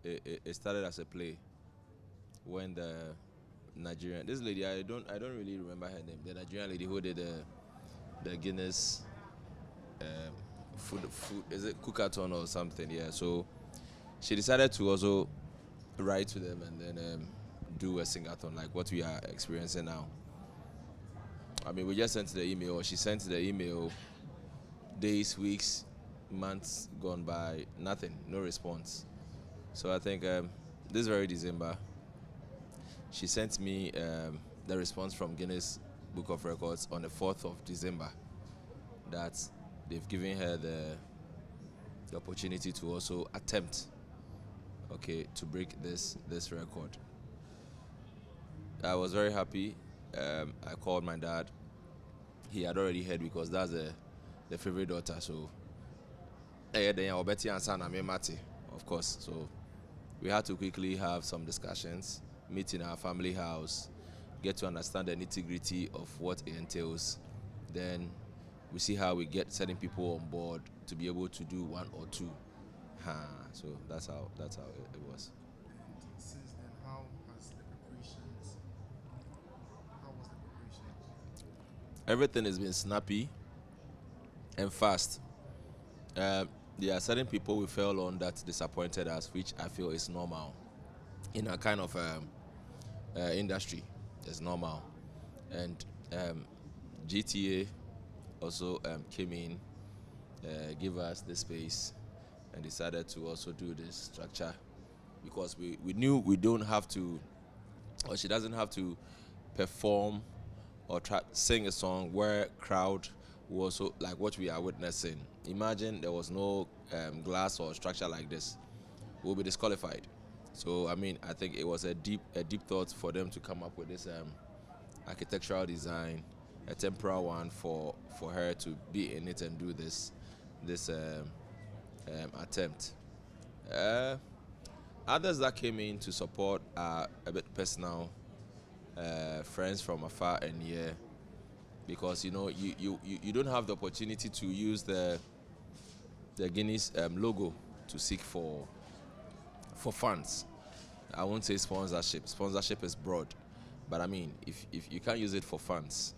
it started as a play when the Nigerian, this lady, I don't really remember her name, the Nigerian lady who did the Guinness um, food, is it cookathon or something? Yeah. So she decided to also write to them and then do a singathon like what we are experiencing now. I mean, we just sent the email, or she sent the email, days, weeks, months gone by, nothing, no response. So I think this very December, she sent me the response from Guinness Book of Records on the 4th of December that they've given her the opportunity to also attempt, okay, to break this record. I was very happy. I called my dad. He had already heard because that's the favorite daughter. So then I'll bet you and son Mate, of course. So we had to quickly have some discussions, meet in our family house, get to understand the nitty-gritty of what it entails. Then we see how we get certain people on board to be able to do one or two. So that's how it was. And since then, how was the preparation? Everything has been snappy and fast. Um, there are certain people we fell on that disappointed us, which I feel is normal in a kind of industry. It's normal. And GTA also came in, give us the space, and decided to also do this structure because we knew we don't have to, or she doesn't have to perform or sing a song where crowd will also like what we are witnessing. Imagine there was no glass or structure like this, we'll be disqualified. So I mean, I think it was a deep thought for them to come up with this architectural design, a temporary one for her to be in it and do this attempt. Uh, Others that came in to support are a bit personal, friends from afar and near, because you don't have the opportunity to use the Guinness logo to seek for funds. I won't say sponsorship. Sponsorship is broad, but I mean, if you can't use it for funds,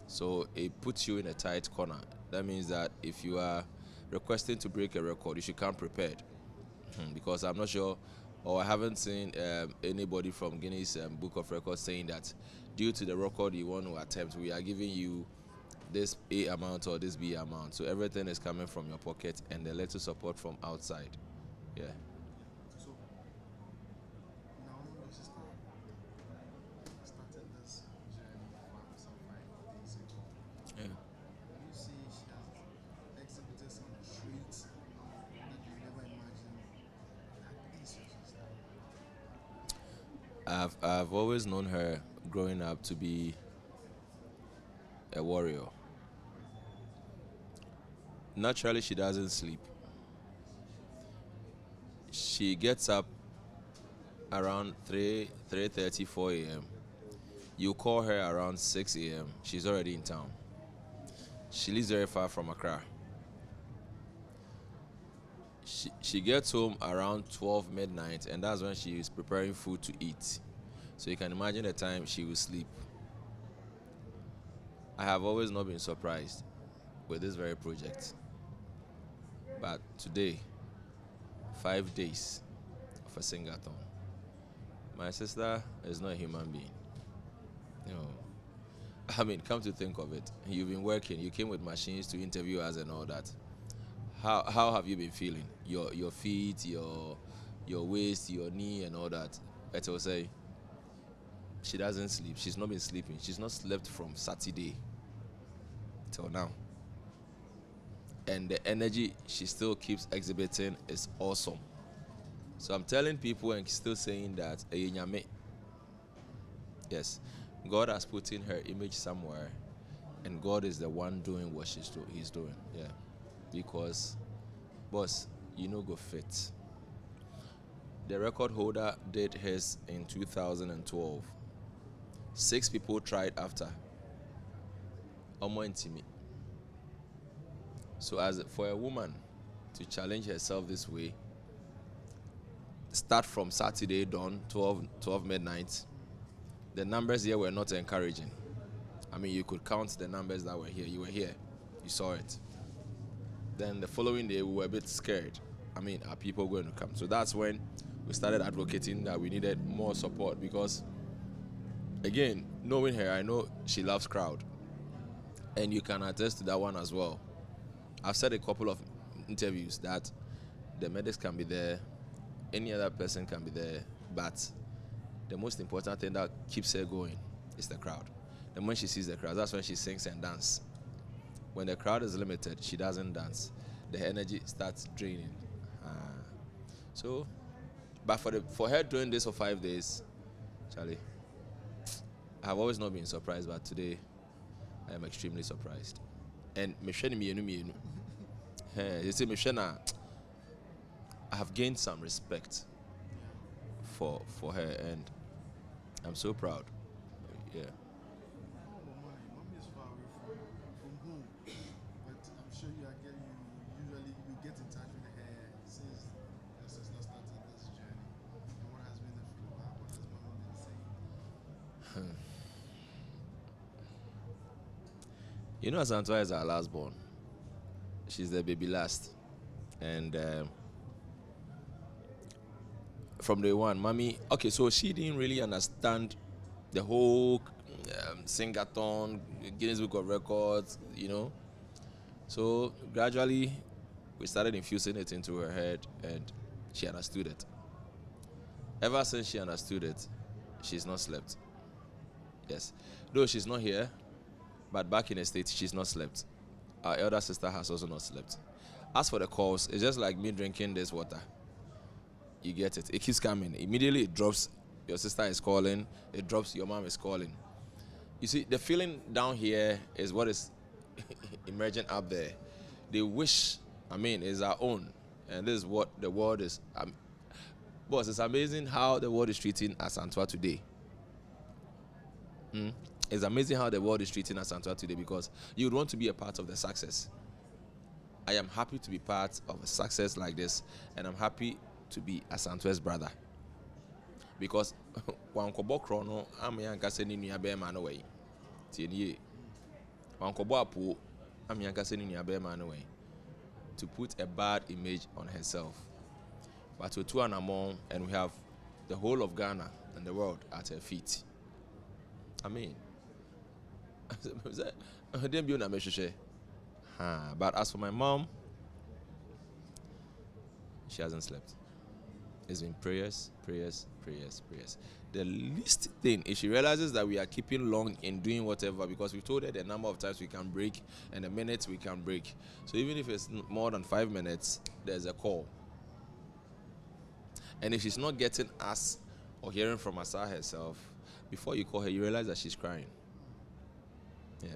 so it puts you in a tight corner. That means that if you are requesting to break a record, you should come prepared. Because I'm not sure, or I haven't seen anybody from Guinness Book of Records saying that due to the record you want to attempt, we are giving you this A amount or this B amount. So everything is coming from your pocket and a little support from outside. Yeah. So now your sister started this journey some 5 days ago. Yeah. You see, she has exhibited some traits that you never imagined that is your sister. I've always known her growing up to be a warrior. Naturally, she doesn't sleep. She gets up around 3:30, 4 a.m. You call her around 6 a.m. She's already in town. She lives very far from Accra. She gets home around 12 midnight, and that's when she is preparing food to eat. So you can imagine the time she will sleep. I have always not been surprised with this very project. But today, 5 days of a Singathon. My sister is not a human being. You know, I mean, come to think of it, you've been working. You came with machines to interview us and all that. How have you been feeling? Your feet, your waist, your knee, and all that. It will say she doesn't sleep. She's not been sleeping. She's not slept from Saturday till now. And the energy she still keeps exhibiting is awesome. So I'm telling people and still saying that yes, God has put in her image somewhere, and God is the one doing what he's doing. Yeah, because boss, go fit. The record holder did his in 2012. 6 people tried after. Omo intimi. So as for a woman to challenge herself this way, start from Saturday dawn, 12 midnight, the numbers here were not encouraging. I mean, you could count the numbers that were here. You were here. You saw it. Then the following day, we were a bit scared. I mean, are people going to come? So that's when we started advocating that we needed more support because, again, knowing her, I know she loves crowd. And you can attest to that one as well. I've said a couple of interviews that the medics can be there, any other person can be there, but the most important thing that keeps her going is the crowd. And when she sees the crowd, that's when she sings and dances. When the crowd is limited, she doesn't dance. The energy starts draining. But for her doing this for 5 days, Charlie, I've always not been surprised, but today I am extremely surprised. And you see, I have gained some respect for her, and I'm so proud. Yeah. Mommy is far away from home, but I'm sure you usually get in touch with her since your sister started this journey. And what has been the feedback? What has mommy been saying? You know, Asantewaa is our last born. She's the baby last, and from day one, mommy. Okay, so she didn't really understand the whole Sing-a-thon, Guinness Book of Records, you know. So gradually, we started infusing it into her head, and she understood it. Ever since she understood it, she's not slept. Yes, though she's not here, but back in the States, she's not slept. Our elder sister has also not slept. As for the calls, it's just like me drinking this water. You get it. It keeps coming. Immediately it drops. Your sister is calling. It drops. Your mom is calling. You see, the feeling down here is what is emerging up there. They wish, is our own. And this is what the world is. Boss, it's amazing how the world is treating Asantewaa today. It's amazing how the world is treating Asantewaa today because you would want to be a part of the success. I am happy to be part of a success like this, and I'm happy to be Asantewaa's brother. Because wankobo krono amyanka se ni nua be ma no we. Tienie. Wankobo apo amyanka se ni nua be ma no we. To put a bad image on herself. But we're two and among, and we have the whole of Ghana and the world at her feet. But as for my mom, she hasn't slept. It's been prayers. The least thing is she realizes that we are keeping long in doing whatever because we told her the number of times we can break and the minutes we can break. So even if it's more than 5 minutes, there's a call. And if she's not getting us or hearing from Asa herself, before you call her, you realize that she's crying. Yeah,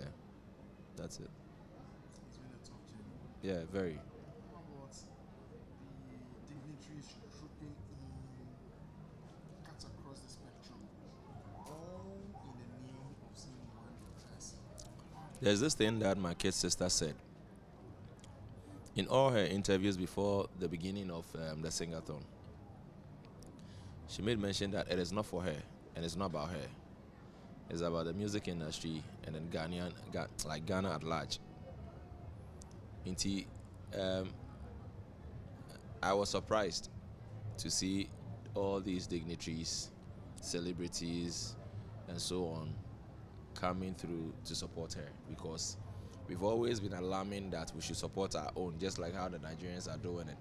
that's it. It's been a tough journey. Yeah, very. How about the dignitaries trooping cuts across the spectrum, all in the name of seeing one person? There's this thing that my kid sister said. In all her interviews before the beginning of the Singathon, she made mention that it is not for her and it's not about her. It's about the music industry and then Ghana at large. I was surprised to see all these dignitaries, celebrities, and so on coming through to support her because we've always been alarming that we should support our own, just like how the Nigerians are doing it.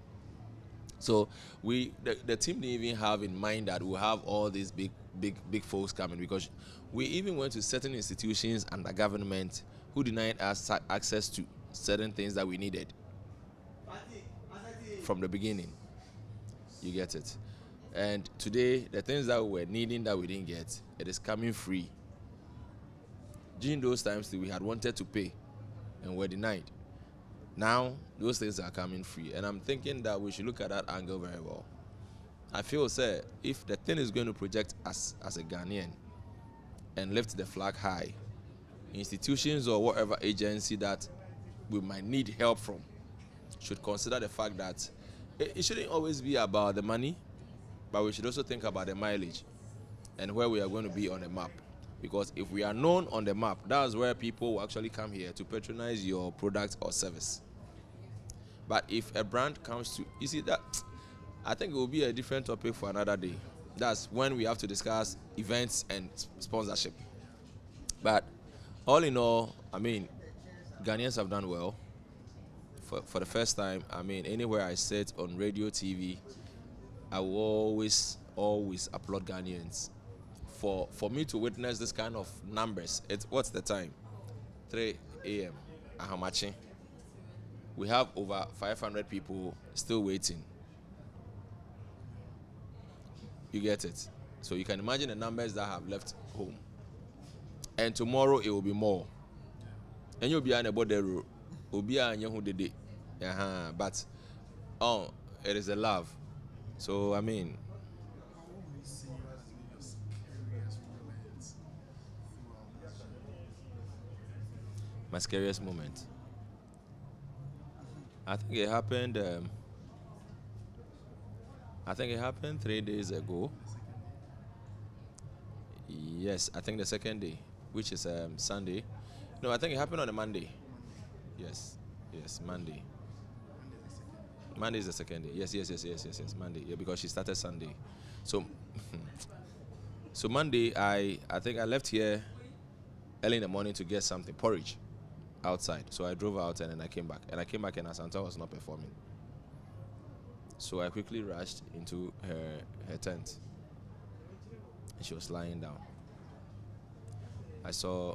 So the team didn't even have in mind that we'll have all these big folks coming because we even went to certain institutions under government who denied us access to certain things that we needed from the beginning. You get it. And today, the things that we were needing that we didn't get, it is coming free. During those times, we had wanted to pay and were denied. Now, those things are coming free. And I'm thinking that we should look at that angle very well. I feel, sir, if the thing is going to project us as a Ghanaian and lift the flag high, institutions or whatever agency that we might need help from should consider the fact that it shouldn't always be about the money. but we should also think about the mileage and where we are going to be on the map. Because if we are known on the map, that's where people will actually come here to patronize your product or service. But if a brand comes to, you see that, I think it will be a different topic for another day. That's when we have to discuss events and sponsorship. But all in all, I mean, Ghanaians have done well. For the first time, I mean, anywhere I sit on radio, TV, I will always applaud Ghanaians. For me to witness this kind of numbers, what's the time? 3 a.m. Ahamachi. We have over 500 people still waiting. You get it? So you can imagine the numbers that have left home. And tomorrow it will be more. And you'll be on a border, will be on your day. But it is a love. So I mean, What would you say has been your scariest moment throughout this journey? my scariest moment. I think it happened. I think it happened 3 days ago. Yes, I think the second day, which is Sunday. No, I think it happened on a Monday. Yes, Monday. Monday is the second day. Yes, Monday. Yeah, because she started Sunday. So, so Monday, I think I left here early in the morning to get something, porridge, outside. So I drove out and then I came back. And Asantewaa was not performing. So I quickly rushed into her tent. And she was lying down. I saw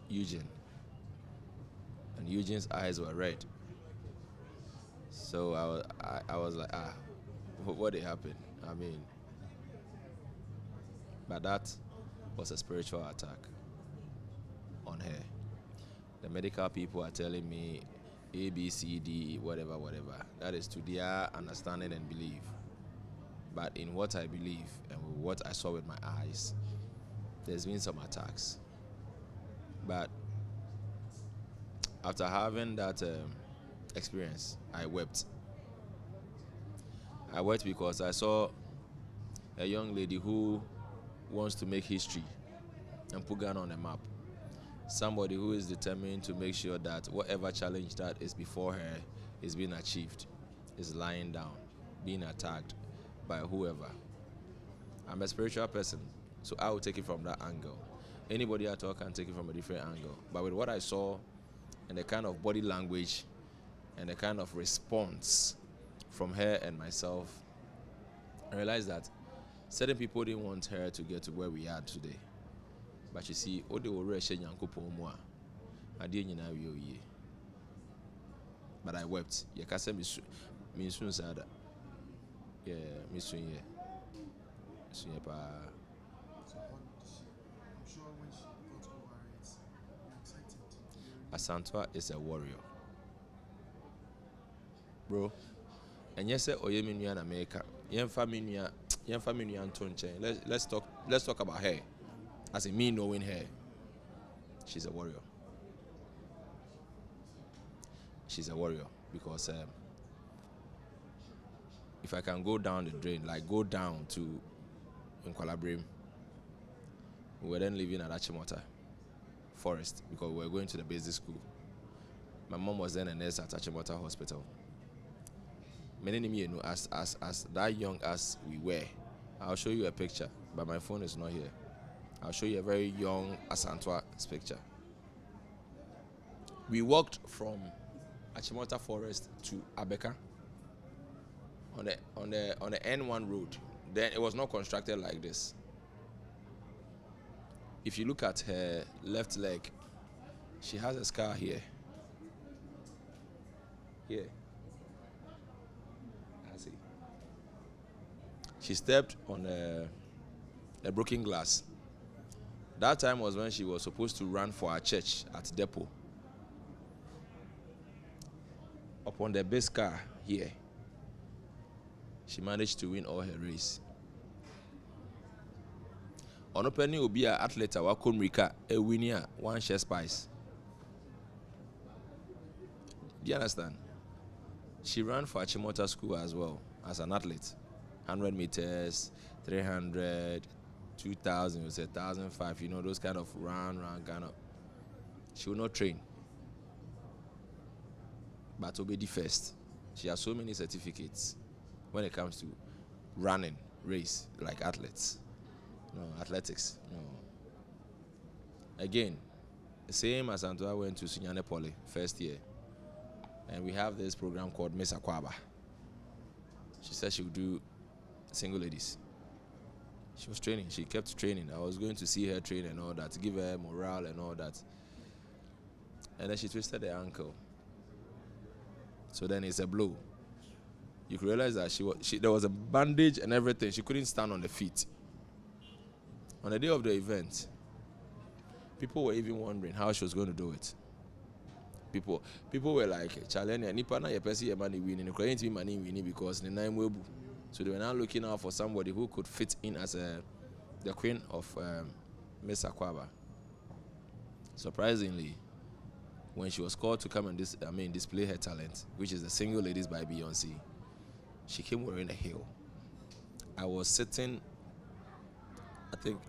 Eugene. And Eugene's eyes were red. So I was like, what did happen? I mean, but that was a spiritual attack on her. The medical people are telling me A, B, C, D, whatever. That is to their understanding and belief. But in what I believe and what I saw with my eyes, there's been some attacks. But after having that experience, I wept. I wept because I saw a young lady who wants to make history and put Ghana on the map. Somebody who is determined to make sure that whatever challenge that is before her is being achieved, is lying down, being attacked by whoever. I'm a spiritual person, so I will take it from that angle. Anybody at all can take it from a different angle. But with what I saw and the kind of body language and the kind of response from her and myself, I realized that certain people didn't want her to get to where we are today. But you see, all the world is I didn't know you. But I wept. You can't say me soon sad. Yeah, me soon yeah. So what did she? I'm sure when she got over it, you're excited. Asantewaa is a warrior, bro. And yes, oye me nua na America. Yemfa me nua nto nchen. Let's talk about her. As in me knowing her, she's a warrior. She's a warrior because if I can go down the drain, like go down to Nkwalabrim, we were then living at Achimota Forest because we were going to the basic school. My mom was then a nurse at Achimota Hospital. Many of you know, as that young as we were, I'll show you a picture, but my phone is not here. I'll show you a very young Asantewaa's picture. We walked from Achimota Forest to Abeka on the N1 road. Then it was not constructed like this. If you look at her left leg, she has a scar here. Here. I see. She stepped on a broken glass. That time was when she was supposed to run for her church at Depot. Upon the base car here, she managed to win all her race. Onopeni will be an athlete wa Komrika, a winner, one share spice. Do you understand? She ran for Achimota School as well as an athlete. 100 meters, 300, 2,000, 1,005, you know, those kind of round kind of. She will not train. But Obedi first. She has so many certificates when it comes to running, race, like athletes. No, athletics. No. Again, same as Asantewaa went to Sunyane Poly first year. And we have this program called Miss Akwaba. She said she would do single ladies. She was training. She kept training. I was going to see her train and all that, to give her morale and all that. And then she twisted her ankle. So then it's a blow. You could realize that there was a bandage and everything. She couldn't stand on the feet. On the day of the event, people were even wondering how she was going to do it. People were like, Chalene, nipa na yepesi money winning. The client money winning because the nine webu. So they were now looking out for somebody who could fit in as the queen of Miss Akwaba. Surprisingly, when she was called to come and display her talent, which is the Single Ladies by Beyonce, she came wearing a heel. I was sitting, I think,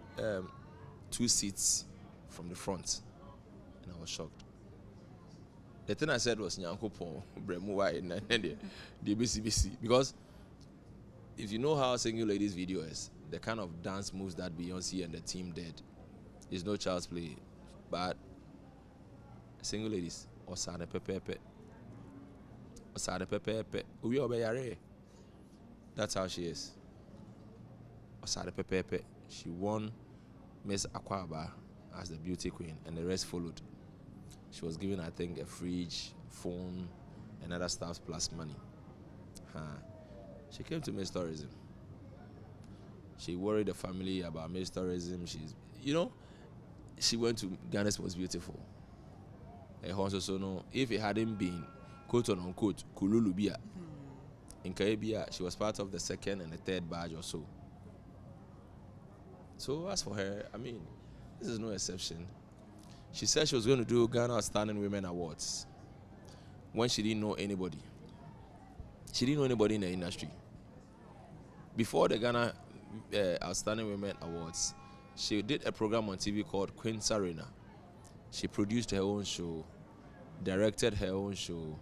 2 seats from the front, and I was shocked. The thing I said was Nyankopon Bremuwa in the BCBC, because if you know how Single Ladies video is, the kind of dance moves that Beyonce and the team did is no child's play. But Single Ladies, Osade Pepepe. Uwi obeyare. That's how she is. Osade Pepepe. She won Miss Akwaba as the beauty queen, and the rest followed. She was given, I think, a fridge, phone, and other stuff plus money. She came to Miss Tourism. She worried the family about Miss Tourism. She went to Guinness was beautiful. And also, so no, if it hadn't been quote unquote Kululubia in Caribbean, she was part of the second and the third badge or so. So as for her, this is no exception. She said she was going to do Ghana Outstanding Women Awards when she didn't know anybody. She didn't know anybody in the industry. Before the Ghana Outstanding Women Awards, she did a program on TV called Queen's Arena. She produced her own show, directed her own show,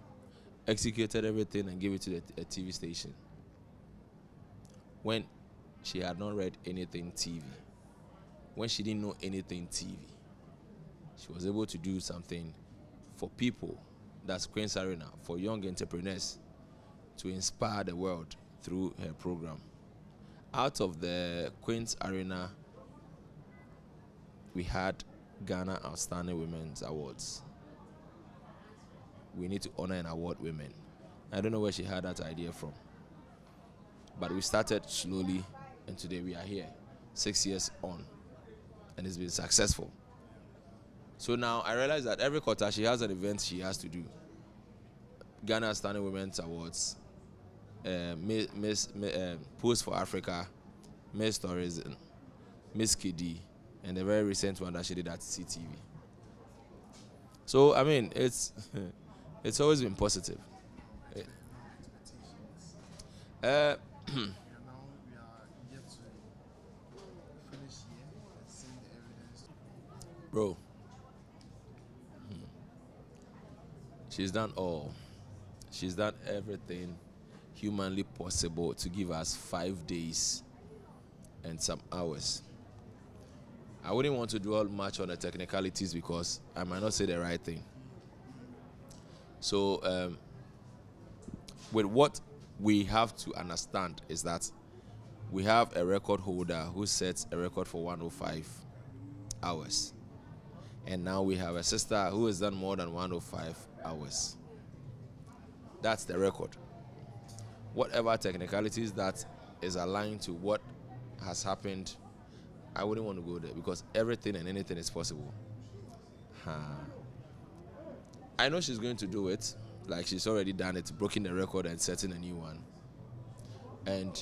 executed everything and gave it to a TV station. When she had not read anything TV, when she didn't know anything TV, she was able to do something for people, that's Queen's Arena, for young entrepreneurs to inspire the world through her program. Out of the Queen's Arena, we had Ghana Outstanding Women's Awards. We need to honor and award women. I don't know where she had that idea from. But we started slowly, and today we are here, 6 years on, and it's been successful. So now I realize that every quarter she has an event she has to do. Ghana Outstanding Women's Awards, Post for Africa, Miss Tourism, Miss Kiddy, and the very recent one that she did at CTV. So it's it's always been positive. Now we are yet to finish here and seeing the evidence. Bro, she's done all. She's done everything humanly possible to give us 5 days and some hours. I wouldn't want to dwell much on the technicalities because I might not say the right thing. So, with what we have to understand is that we have a record holder who sets a record for 105 hours. And now we have a sister who has done more than 105 hours. That's the record. Whatever technicalities that is aligned to what has happened, I wouldn't want to go there because everything and anything is possible. I know she's going to do it. Like she's already done it, broken the record and setting a new one. And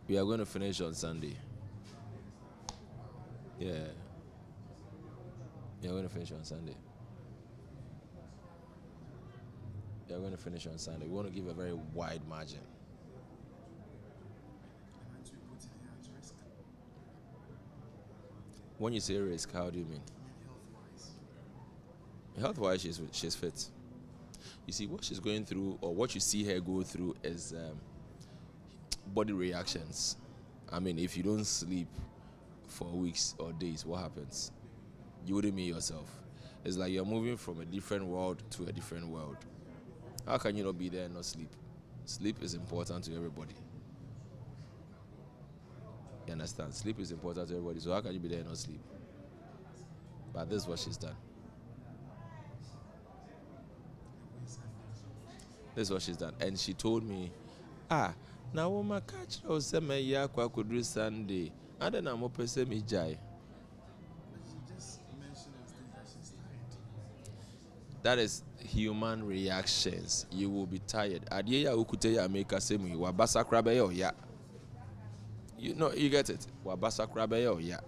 we are going to finish on Sunday. Yeah. We are going to finish on Sunday. You're going to finish on Sunday. We want to give a very wide margin. Aren't we putting her at risk? When you say risk, how do you mean? Health-wise. Health-wise, she's fit. You see, what she's going through, or what you see her go through, is body reactions. I mean, if you don't sleep for weeks or days, what happens? You wouldn't mean yourself. It's like you're moving from a different world to a different world. How can you not be there and not sleep? Sleep is important to everybody. You understand? Sleep is important to everybody. So how can you be there and not sleep? But this is what she's done. This is what she's done. And she told me, now when my catch was say my ya could do Sunday, I don't know what person me jai. That is human reactions. You will be tired. Adiya ukuteya make a same wa basa krabe yo ya. You know, you get it. Wa basa krabe yo ya.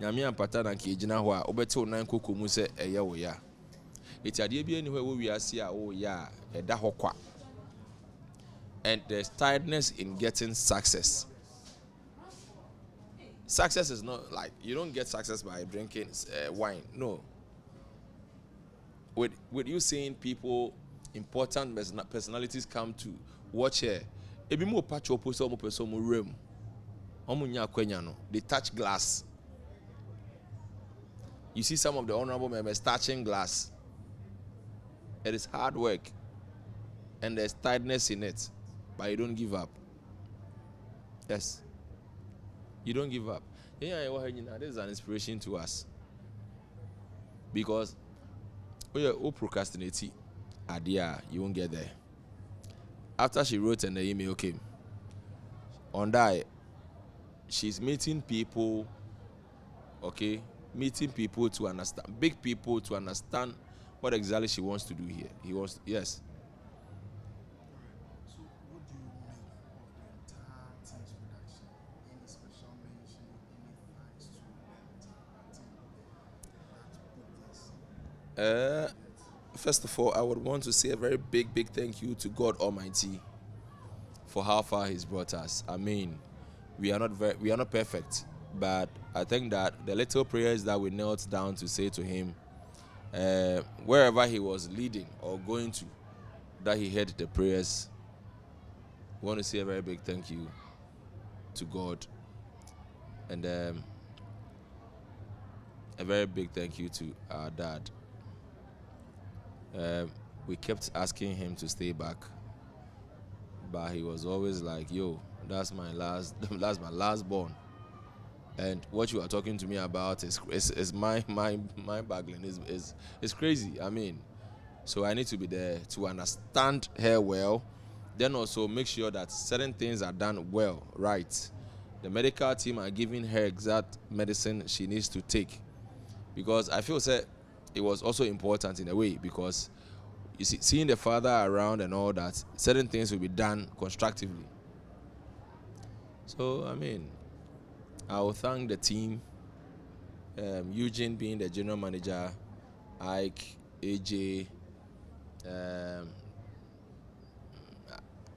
Nyame ampata na kijina ho a obete onan kokomu se eye wo ya. Eti adiye bi anywhere wo wiase a wo ya eda ho kwa. And there's tiredness in getting success. Success is not like you don't get success by drinking wine. No. With you seeing people, important personalities come to watch her, ebi mo patch up so mo person mo room. Omo nya kwenya no. They touch glass. You see some of the honorable members touching glass. It is hard work, and there's tiredness in it, but you don't give up. Yes, you don't give up. Yeah, this is an inspiration to us because who procrastinate idea, you won't get there. After she wrote and the email came, on that, she's meeting people, okay? Meeting people to understand, big people to understand what exactly she wants to do here. Yes. So what do you make of the entire team's production? Any special mention, any thanks to the entire team that put this? First of all, I would want to say a very big thank you to God Almighty for how far He's brought us. I mean, we are not perfect, but I think that the little prayers that we knelt down to say to Him, wherever He was leading or going to, that He heard the prayers. We want to say a very big thank you to God, and a very big thank you to our dad. We kept asking him to stay back, but he was always like, "Yo, that's my last born." And what you are talking to me about is my baggling is crazy. I mean, so I need to be there to understand her well, then also make sure that certain things are done well, right. The medical team are giving her exact medicine she needs to take, because I feel that it was also important in a way, because you see, seeing the father around and all that, certain things will be done constructively. So I mean, I will thank the team, Eugene being the general manager, Ike, AJ,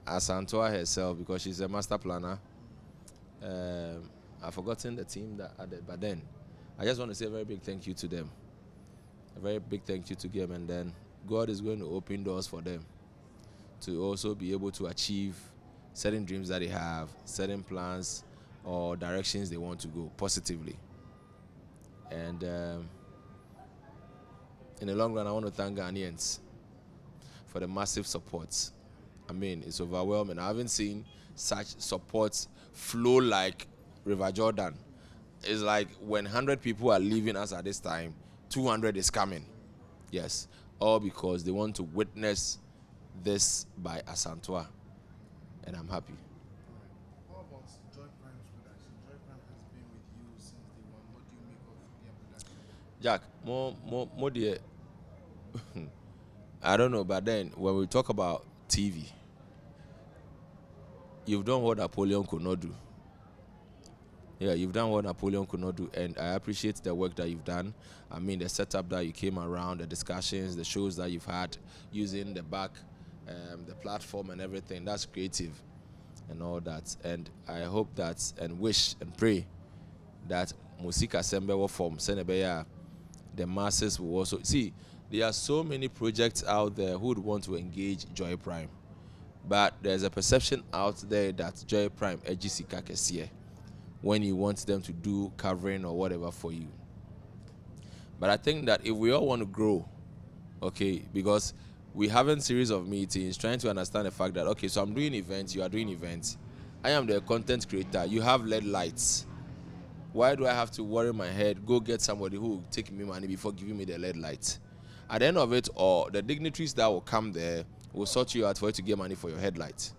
Asantewaa herself, because she's a master planner. I've forgotten the team that added, but then I just want to say a very big thank you to them. A very big thank you to them, and then God is going to open doors for them to also be able to achieve certain dreams that they have, certain plans or directions they want to go positively. And in the long run, I want to thank Ghanaians for the massive support. I mean, it's overwhelming. I haven't seen such support flow like River Jordan. It's like when 100 people are leaving us at this time, 200 is coming. Yes, all because they want to witness this by Asantewaa, and I'm happy. What about Joy Prime's production? Joy Prime has been with you since day one. What do you make of their production? Jack, more dear. I don't know, but then when we talk about TV, you've done what Napoleon could not do. Yeah, you've done what Napoleon could not do, and I appreciate the work that you've done. I mean, the setup that you came around, the discussions, the shows that you've had, using the back the platform and everything. That's creative and all that. And I hope that and wish and pray that Musika Sembe will form Senebeya. The masses will also see. There are so many projects out there who would want to engage Joy Prime, but there's a perception out there that Joy Prime Ejisika Kesie when you want them to do covering or whatever for you. But I think that if we all want to grow, okay, because we having series of meetings trying to understand the fact that, okay, so I'm doing events, you are doing events, I am the content creator, you have LED lights. Why do I have to worry my head, go get somebody who will take me money before giving me the LED lights? At the end of it, or the dignitaries that will come there will sort you out for you to get money for your headlights.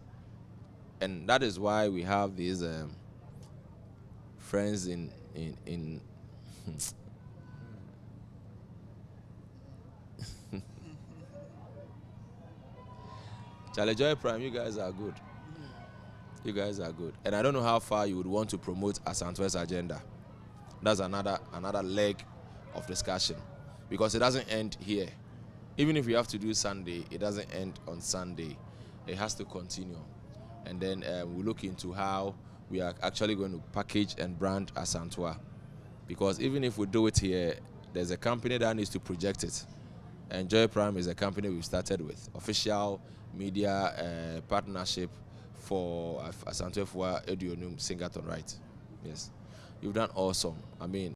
And that is why we have these friends in Charlie Joy Prime, you guys are good. You guys are good. And I don't know how far you would want to promote Asantewa's agenda. That's another leg of discussion. Because it doesn't end here. Even if we have to do Sunday, it doesn't end on Sunday. It has to continue. And then we look into how we are actually going to package and brand Asantewaa. Because even if we do it here, there's a company that needs to project it. And Joy Prime is a company we started with. Official media partnership for Asantewaa Eduonum Singathon, right? Yes. You've done awesome. I mean,